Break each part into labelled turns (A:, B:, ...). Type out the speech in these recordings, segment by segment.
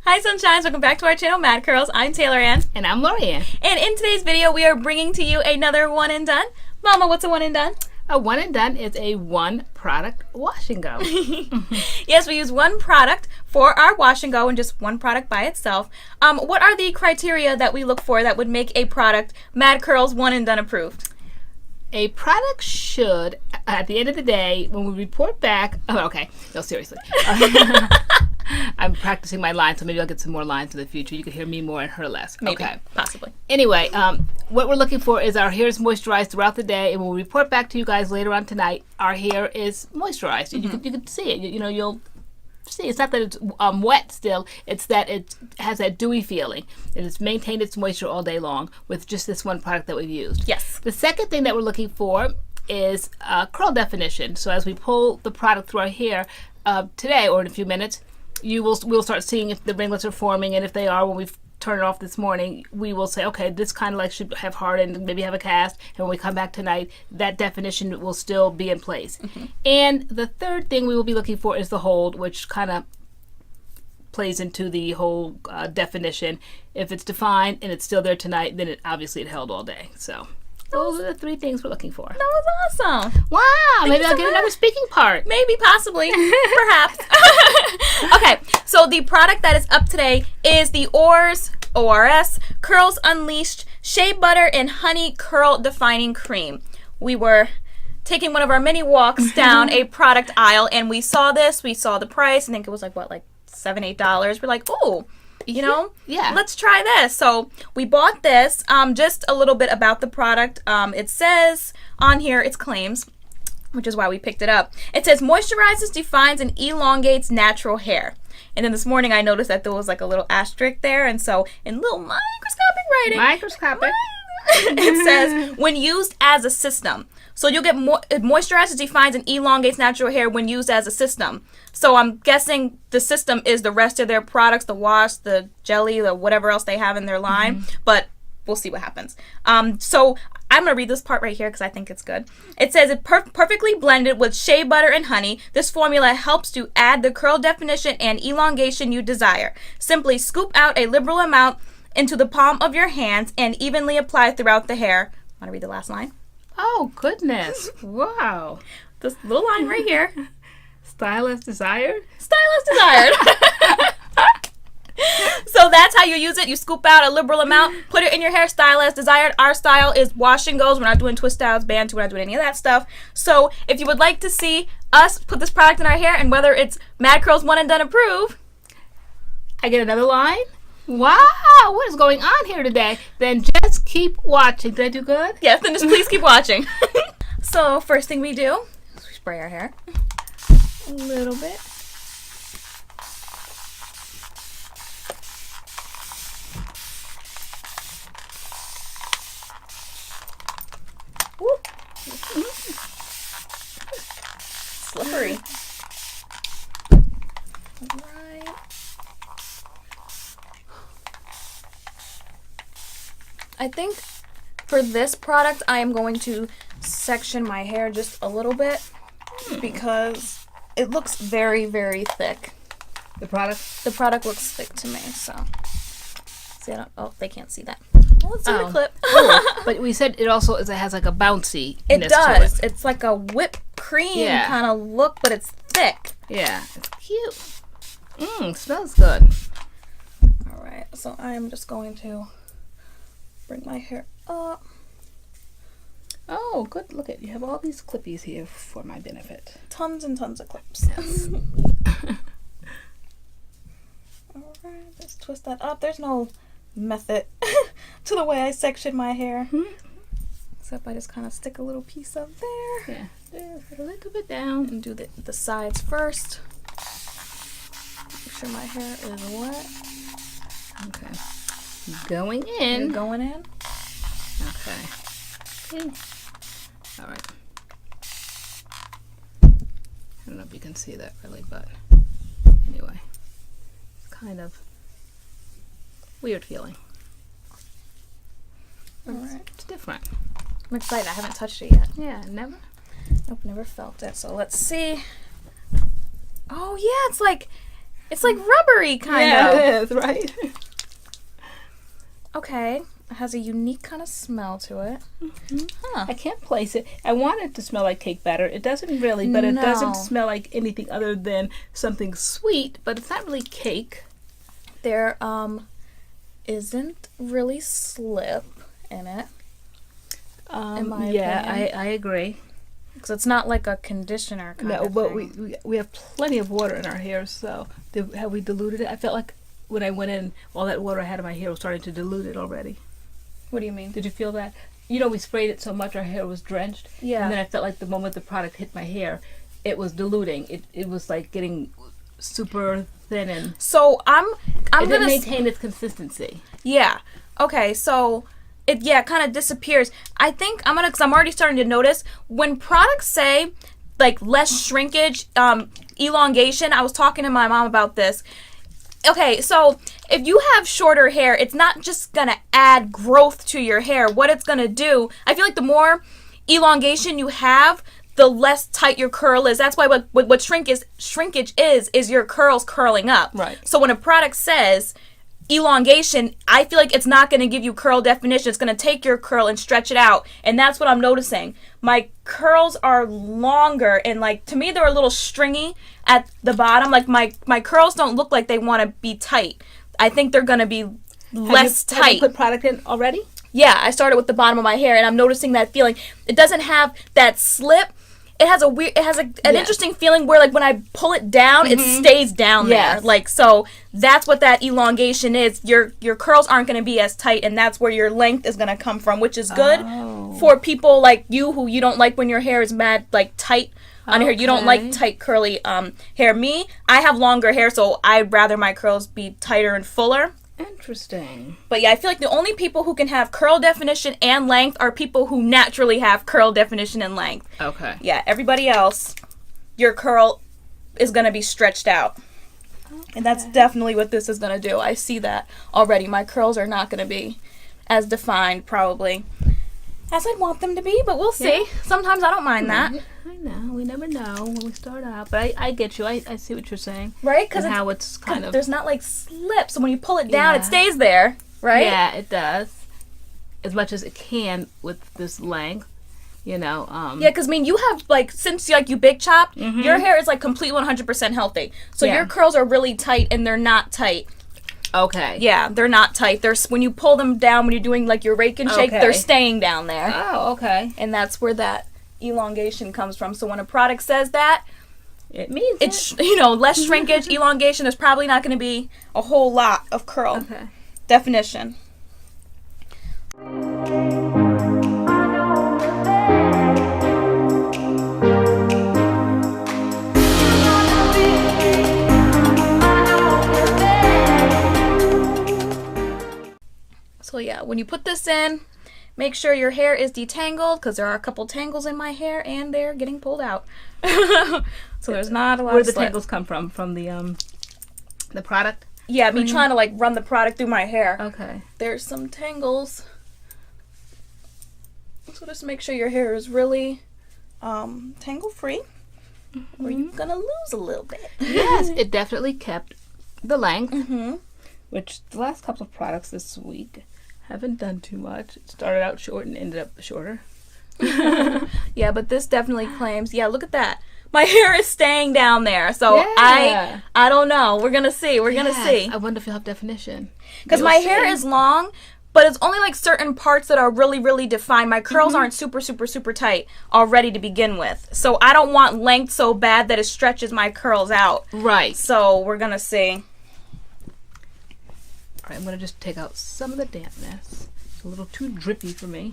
A: Hi Sunshines, welcome back to our channel M.A.D.CURLS. I'm Taylor Ann.
B: And I'm Loriann.
A: And in today's video we are bringing to you another one and done. Mama, what's a one and done?
B: A one and done is a one product wash and go.
A: Yes, we use one product for our wash and go and just one product by itself. What are the criteria that we look for that would make a product M.A.D.CURLS one and done approved?
B: A product should, at the end of the day, when we report back, no, seriously. I'm practicing my lines, so maybe I'll get some more lines in the future. You can hear me more and her less.
A: Maybe,
B: okay.
A: possibly.
B: Anyway, what we're looking for is our hair is moisturized throughout the day, and when we report back to you guys later on tonight, our hair is moisturized. Mm-hmm. You can see it. You'll see. It's not that it's wet still. It's that it has that dewy feeling, and it's maintained its moisture all day long with just this one product that we've used.
A: Yes.
B: The second thing that we're looking for is curl definition. So as we pull the product through our hair today or in a few minutes, we'll start seeing if the ringlets are forming, and if they are, when we turn it off this morning, we will say, okay, this kind of like should have hardened, maybe have a cast, and when we come back tonight, that definition will still be in place. Mm-hmm. And the third thing we will be looking for is the hold, which kind of plays into the whole definition. If it's defined and it's still there tonight, then obviously it held all day. So those are the three things we're looking for.
A: That was awesome.
B: Wow. Maybe I'll get another speaking part.
A: Maybe, possibly, perhaps. Okay, so the product that is up today is the ORS Curls Unleashed Shea Butter and Honey Curl Defining Cream. We were taking one of our many walks down a product aisle, and we saw this. We saw the price. I think it was like $7, $8. We're like, ooh.
B: Yeah.
A: Let's try this. So we bought this. Just a little bit about the product. It says on here, it's claims, which is why we picked it up. It says moisturizes, defines, and elongates natural hair. And then this morning I noticed that there was like a little asterisk there, and so in little microscopic writing, it says when used as a system. So you'll get it moisturizes, defines, and elongates natural hair when used as a system. So I'm guessing the system is the rest of their products, the wash, the jelly, the whatever else they have in their line. Mm-hmm. But we'll see what happens. So I'm going to read this part right here because I think it's good. It says, it perfectly blended with shea butter and honey. This formula helps to add the curl definition and elongation you desire. Simply scoop out a liberal amount into the palm of your hands and evenly apply throughout the hair. Want to read the last line?
B: Oh, goodness. Wow.
A: This little line right here.
B: Style as desired?
A: Style as desired. So that's how you use it. You scoop out a liberal amount, put it in your hair, style as desired. Our style is wash and goes. We're not doing twist styles, band, we're not doing any of that stuff. So if you would like to see us put this product in our hair and whether it's M.A.D.CURLS one and done approved,
B: I get another line? Wow, what is going on here today? Then just keep watching. Did I do good?
A: Yes, then just please keep watching. So first thing we do is we spray our hair a little bit. Slippery. Alright. I think for this product I am going to section my hair just a little bit because it looks very, very thick.
B: The product?
A: The product looks thick to me, so. See, they can't see that. Well, let's see the clip.
B: But we said it also has like a bouncy.
A: It does. It's like a whipped cream kind of look, but it's thick.
B: Yeah, it's cute. Smells good.
A: All right, so I'm just going to bring my hair up.
B: Oh, good. Look at you have all these clippies here for my benefit.
A: Tons and tons of clips. Yes. All right, let's twist that up. There's no method to the way I section my hair. Mm-hmm. Except I just kind of stick a little piece up there.
B: Yeah, just a little bit down.
A: And do the sides first. Make sure my hair is wet.
B: Okay. Going in.
A: You're going in?
B: Okay. All right. I don't know if you can see that really, but anyway. It's kind of weird feeling.
A: All right.
B: It's different.
A: I'm excited. I haven't touched it yet.
B: Yeah, never?
A: Nope, never felt it. So let's see. Oh, yeah, it's like It's like rubbery kind of.
B: Yeah, it is, right?
A: Okay. It has a unique kind of smell to it.
B: I can't place it. I want it to smell like cake batter. It doesn't really, but it
A: No.
B: doesn't smell like anything other than something sweet, but it's not really cake.
A: There isn't really slip in it. In my
B: yeah,
A: opinion.
B: I agree.
A: Because it's not like a conditioner kind
B: No,
A: of
B: but
A: thing.
B: we have plenty of water in our hair, so have we diluted it? I felt like when I went in, all that water I had in my hair was starting to dilute it already.
A: What do you mean?
B: Did you feel that? You know, we sprayed it so much our hair was drenched.
A: Yeah.
B: And then I felt like the moment the product hit my hair, it was diluting. It was like getting super thin, and
A: So I'm
B: it
A: gonna
B: didn't maintain its consistency.
A: Yeah. Okay. So it kind of disappears. I think because I'm already starting to notice when products say like less shrinkage, elongation. I was talking to my mom about this. Okay, so if you have shorter hair, it's not just gonna add growth to your hair. What it's gonna do, I feel like the more elongation you have, the less tight your curl is. That's why what shrinkage is your curls curling up.
B: Right.
A: So when a product says elongation, I feel like it's not going to give you curl definition. It's going to take your curl and stretch it out. And that's what I'm noticing. My curls are longer, and like to me they're a little stringy at the bottom. Like my curls don't look like they want to be tight. I think they're going to be less tight.
B: Have you put product in already?
A: Yeah, I started with the bottom of my hair, and I'm noticing that feeling. It doesn't have that slip. It has an interesting feeling where like when I pull it down, it stays down there. Like, so that's what that elongation is. Your curls aren't going to be as tight, and that's where your length is going to come from, which is good for people like you who you don't like when your hair is mad like tight on your hair. You don't like tight curly hair. Me, I have longer hair, so I'd rather my curls be tighter and fuller.
B: Interesting.
A: But yeah, I feel like the only people who can have curl definition and length are people who naturally have curl definition and length.
B: Okay.
A: Yeah, everybody else, your curl is going to be stretched out. Okay. And that's definitely what this is going to do. I see that already. My curls are not going to be as defined, probably, as I'd want them to be, but we'll see. Yeah. Sometimes I don't mind that.
B: I know. We never know when we start out. But I get you. I see what you're saying.
A: Right? Because
B: how it's kind of...
A: There's not like slips. So when you pull it down, it stays there. Right?
B: Yeah, it does. As much as it can with this length. You know.
A: Yeah, because I mean, you have like, since like you big chopped, your hair is like completely 100% healthy. So your curls are really tight, and they're not tight.
B: Okay.
A: Yeah, they're not tight. When you pull them down, when you're doing like your rake and shake, they're staying down there.
B: Oh, okay.
A: And that's where that elongation comes from. So when a product says that,
B: it means
A: it's less shrinkage, elongation. There's probably not going to be a whole lot of curl definition. So yeah, when you put this in, make sure your hair is detangled, because there are a couple tangles in my hair and they're getting pulled out. So there's not a lot
B: Where
A: of
B: the
A: slip.
B: tangles come from? From the product?
A: Yeah, me trying to like run the product through my hair.
B: Okay.
A: There's some tangles. So just make sure your hair is really tangle free, or you're gonna lose a little bit.
B: Yes, it definitely kept the length, which the last couple of products this week haven't done too much. It started out short and ended up shorter.
A: Yeah, but this definitely claims. Yeah, look at that. My hair is staying down there. So I don't know. We're gonna see. We're gonna see.
B: I wonder if you'll have definition.
A: Because my hair is long, but it's only like certain parts that are really, really defined. My curls aren't super, super, super tight already to begin with. So I don't want length so bad that it stretches my curls out.
B: Right.
A: So we're gonna see.
B: All right, I'm gonna just take out some of the dampness. It's a little too drippy for me.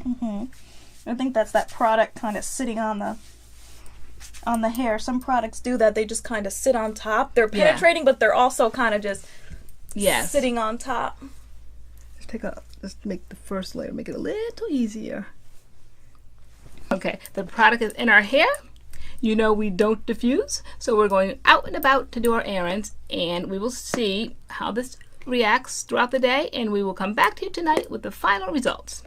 A: I think that's that product kind of sitting on the hair. Some products do that. They just kind of sit on top. They're penetrating, but they're also kind of just sitting on top.
B: Just make the first layer, make it a little easier. Okay, the product is in our hair. You know we don't diffuse, so we're going out and about to do our errands, and we will see how this reacts throughout the day, and we will come back to you tonight with the final results.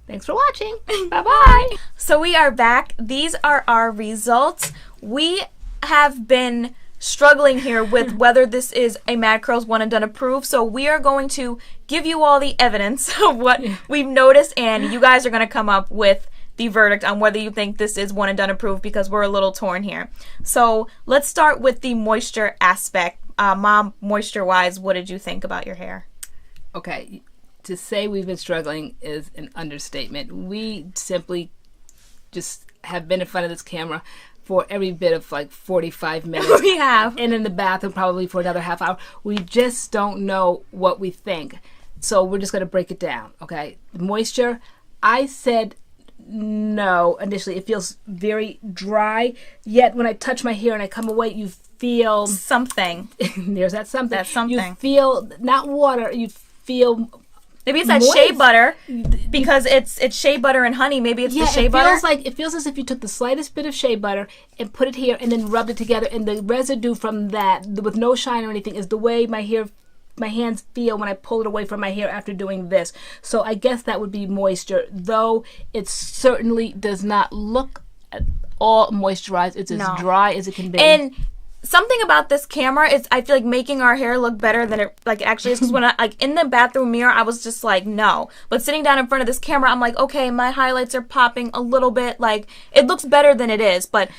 B: Thanks for watching. Bye-bye.
A: So we are back. These are our results. We have been struggling here with whether this is a Mad Curls One and Done approved. So we are going to give you all the evidence of what we've noticed, and you guys are going to come up with the verdict on whether you think this is One and Done approved, because we're a little torn here. So let's start with the moisture aspect. Mom, moisture-wise, what did you think about your hair?
B: Okay, to say we've been struggling is an understatement. We simply just have been in front of this camera for every bit of like 45 minutes.
A: We have.
B: And in the bathroom probably for another half hour. We just don't know what we think. So we're just going to break it down, okay? Moisture, I said no initially. It feels very dry, yet when I touch my hair and I come away, you feel
A: something.
B: There's that something.
A: That's something.
B: You feel not water, you feel
A: maybe it's that shea butter, because it's shea butter and honey. Maybe it's the shea butter.
B: It feels as if you took the slightest bit of shea butter and put it here and then rubbed it together, and the residue from that, with no shine or anything, is the way my hands feel when I pull it away from my hair after doing this. So I guess that would be moisture, though it certainly does not look at all moisturized. It's as dry as it can be.
A: And something about this camera is, I feel like, making our hair look better than it actually is. Because when I in the bathroom mirror, I was just like, no. But sitting down in front of this camera, I'm like, okay, my highlights are popping a little bit. Like, it looks better than it is. But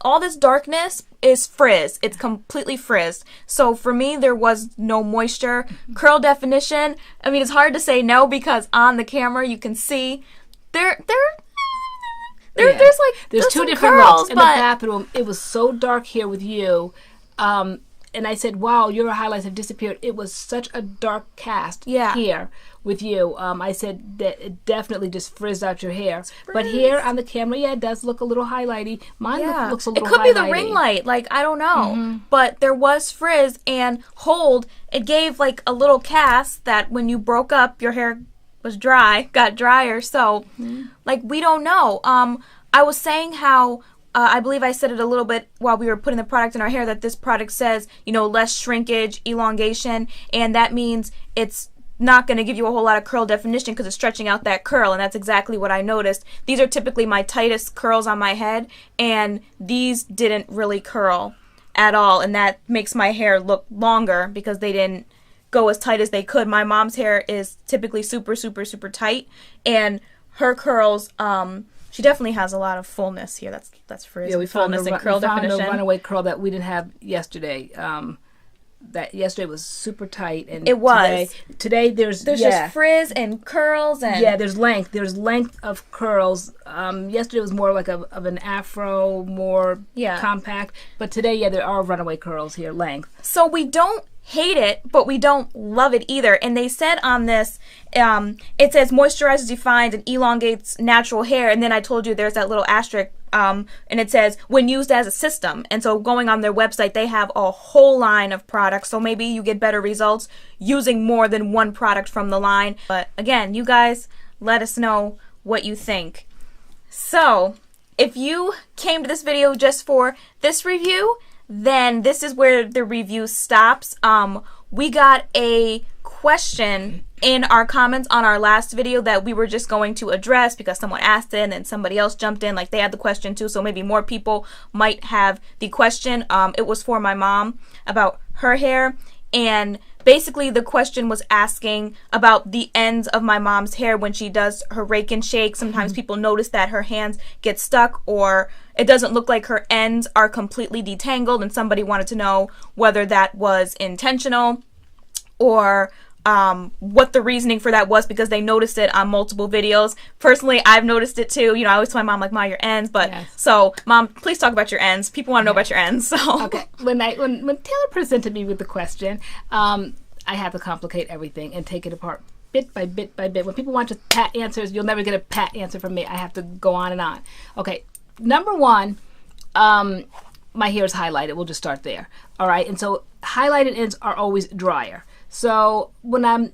A: all this darkness is frizz. It's completely frizzed. So for me, there was no moisture. Curl definition, I mean, it's hard to say no, because on the camera you can see there's
B: two different
A: curls,
B: looks in the bathroom. It was so dark here with you, and I said, "Wow, your highlights have disappeared." It was such a dark cast here with you. I said that it definitely just frizzed out your hair. But here on the camera, it does look a little highlighty. Mine looks a little highlighty. It could be the ring light. Like, I don't know.
A: But there was frizz and hold. It gave like a little cast that when you broke up, your hair was got drier. So, like, we don't know. I was saying how, I believe I said it a little bit while we were putting the product in our hair, that this product says, less shrinkage, elongation, and that means it's not going to give you a whole lot of curl definition because it's stretching out that curl, and that's exactly what I noticed. These are typically my tightest curls on my head, and these didn't really curl at all, and that makes my hair look longer because they didn't go as tight as they could. My mom's hair is typically super, super, super tight, and her curls, she definitely has a lot of fullness here. That's frizz.
B: Yeah, we found
A: fullness and curl definition.
B: A runaway curl that we didn't have yesterday. That yesterday was super tight, and
A: it was.
B: Today there's
A: just frizz and curls, and
B: there's length. There's length of curls. Yesterday was more like of an afro, more compact. But today, there are runaway curls here, length.
A: So we don't hate it, but we don't love it either. And they said on this, it says moisturizes, defines, and elongates natural hair. And then I told you there's that little asterisk, and it says when used as a system. And so going on their website, they have a whole line of products. So maybe you get better results using more than one product from the line. But again, you guys, let us know what you think. So if you came to this video just for this review, then this is where the review stops. We got a question in our comments on our last video that we were just going to address because someone asked it and then somebody else jumped in, like they had the question too, so maybe more people might have the question. It was for my mom about her hair, and basically the question was asking about the ends of my mom's hair when she does her rake and shake. Sometimes people notice that her hands get stuck, or it doesn't look like her ends are completely detangled, and somebody wanted to know whether that was intentional or what the reasoning for that was, because they noticed it on multiple videos. Personally, I've noticed it too. I always tell my mom, like, "Ma, your ends," but so Mom, please talk about your ends. People want to know about your ends. So
B: okay, when Taylor presented me with the question, I had to complicate everything and take it apart bit by bit by bit. When people want just pat answers, you'll never get a pat answer from me. I have to go on and on. Okay, number one, my hair is highlighted. We'll just start there. All right, and so highlighted ends are always drier. So when I'm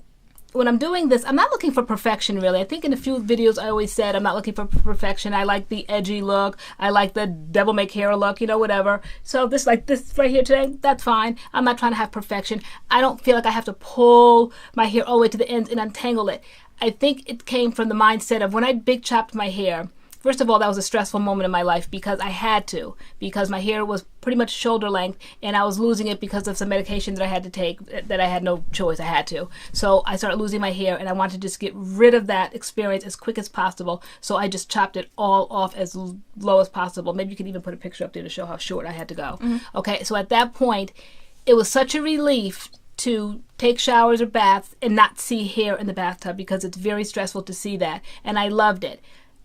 B: doing this, I'm not looking for perfection, really. I think in a few videos I always said I'm not looking for perfection. I like the edgy look. I like the devil may care look, whatever. So this right here today, that's fine. I'm not trying to have perfection. I don't feel like I have to pull my hair all the way to the ends and untangle it. I think it came from the mindset of when I big chopped my hair, first of all, that was a stressful moment in my life because I had to, because my hair was pretty much shoulder length and I was losing it because of some medication that I had to take that I had no choice. I had to. So I started losing my hair and I wanted to just get rid of that experience as quick as possible. So I just chopped it all off as low as possible. Maybe you could even put a picture up there to show how short I had to go. Okay, so at that point, it was such a relief to take showers or baths and not see hair in the bathtub because it's very stressful to see that. And I loved it.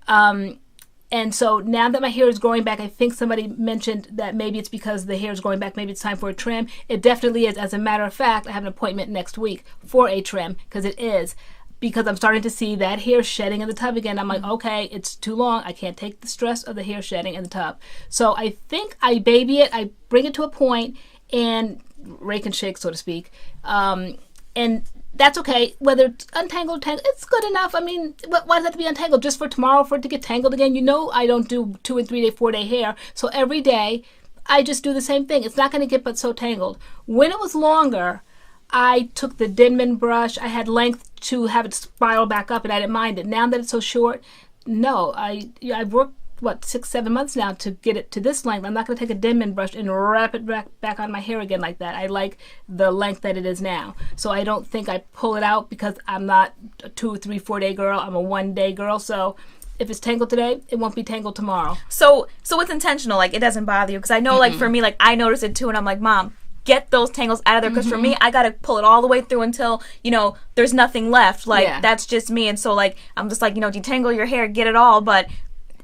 B: And so now that my hair is growing back, I think somebody mentioned that maybe it's because the hair is growing back, maybe it's time for a trim. It definitely is. As a matter of fact, I have an appointment next week for a trim because it is. Because I'm starting to see that hair shedding in the tub again. I'm like, okay, it's too long. I can't take the stress of the hair shedding in the tub. So I think I baby it. I bring it to a point and rake and shake, so to speak. And that's okay. Whether it's untangled, tangled, it's good enough. I mean, why does it have to be untangled? Just for tomorrow for it to get tangled again? You know I don't do 2 and 3 day, 4 day hair. So every day, I just do the same thing. It's not going to get but so tangled. When it was longer, I took the Denman brush. I had length to have it spiral back up, and I didn't mind it. Now that it's so short, no. I've worked, 6, 7 months now to get it to this length. I'm not going to take a Denman brush and wrap it back on my hair again like that. I like the length that it is now. So I don't think I pull it out because I'm not a 2, 3, 4 day girl. I'm a 1 day girl. So if it's tangled today, it won't be tangled tomorrow.
A: So it's intentional. Like, it doesn't bother you. Because I know, like, for me, like, I notice it too, and I'm like, Mom, get those tangles out of there, because for me, I gotta pull it all the way through until, there's nothing left. Like, that's just me. And so, like, I'm just like, detangle your hair, get it all, but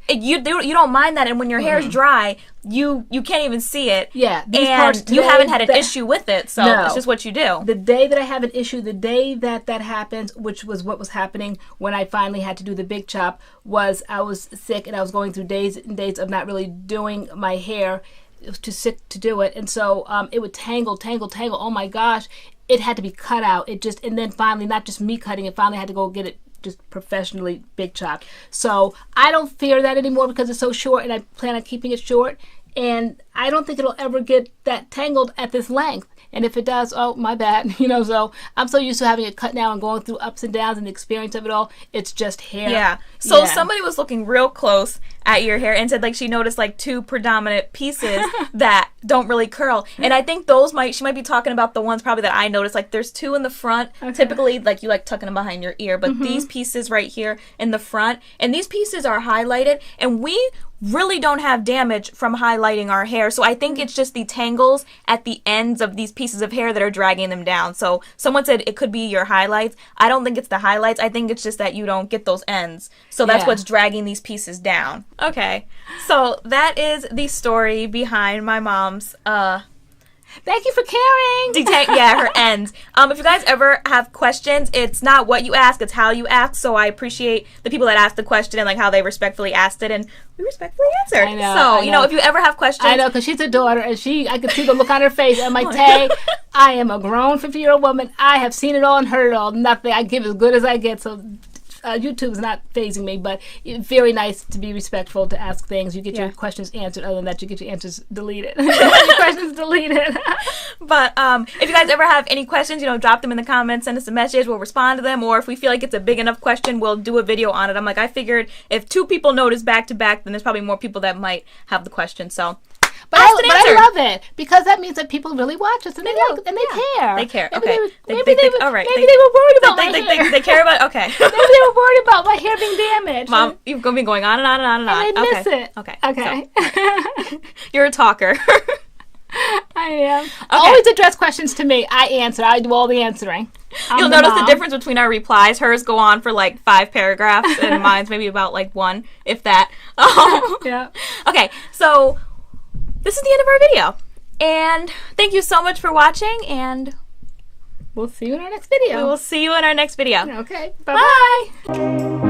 A: you don't mind that. And when your hair is dry, you can't even see it.
B: Yeah, these
A: and
B: parts today,
A: you haven't had an issue with it, so it's just what you do.
B: The day that I have an issue, the day that happens, which was what was happening when I finally had to do the big chop, was I was sick and I was going through days and days of not really doing my hair. It was too sick to do it, and so it would tangle. Oh my gosh, it had to be cut out. And then finally, not just me cutting it, finally I had to go get it just professionally big chopped. So I don't fear that anymore because it's so short, and I plan on keeping it short. And I don't think it'll ever get that tangled at this length. And if it does, oh, my bad. So I'm so used to having it cut now and going through ups and downs and the experience of it all. It's just hair.
A: Yeah. So somebody was looking real close at your hair and said, like, she noticed, like, 2 predominant pieces that don't really curl. And I think she might be talking about the ones probably that I noticed. Like, there's 2 in the front. Okay. Typically, like, you like tucking them behind your ear. But these pieces right here in the front, and these pieces are highlighted. And we really don't have damage from highlighting our hair. So I think it's just the tangles at the ends of these pieces of hair that are dragging them down. So someone said it could be your highlights. I don't think it's the highlights. I think it's just that you don't get those ends. So that's what's dragging these pieces down. Okay. So that is the story behind my mom's
B: thank you for caring.
A: Her ends. If you guys ever have questions, it's not what you ask, it's how you ask. So I appreciate the people that asked the question and like how they respectfully asked it, and we respectfully answered. I know. If you ever have questions,
B: I know, because she's a daughter, and I could see the look on her face. I'm like, Tay, I am a grown 50-year-old woman. I have seen it all and heard it all. Nothing. I give as good as I get. So YouTube's not phasing me, but very nice to be respectful, to ask things. You get your questions answered. Other than that, you get your answers deleted. Your questions deleted.
A: But if you guys ever have any questions, drop them in the comments, send us a message. We'll respond to them. Or if we feel like it's a big enough question, we'll do a video on it. I'm like, I figured if 2 people notice back to back, then there's probably more people that might have the question. So.
B: But I love it, because that means that people really watch us and they care.
A: They care.
B: Maybe they were worried about my hair.
A: They care about. Okay.
B: Maybe they were worried about my hair being damaged.
A: Mom, you're gonna be going on and on and on and on.
B: And I miss it.
A: Okay. So, you're a talker.
B: I am. Okay. Always address questions to me. I answer. I do all the answering.
A: You'll notice the difference between our replies. Hers go on for like 5 paragraphs, and mine's maybe about like 1, if that.
B: Yeah.
A: Okay. So. This is the end of our video, and thank you so much for watching, and
B: we'll see you in our next video.
A: We will see you in our next video.
B: Okay, bye-bye.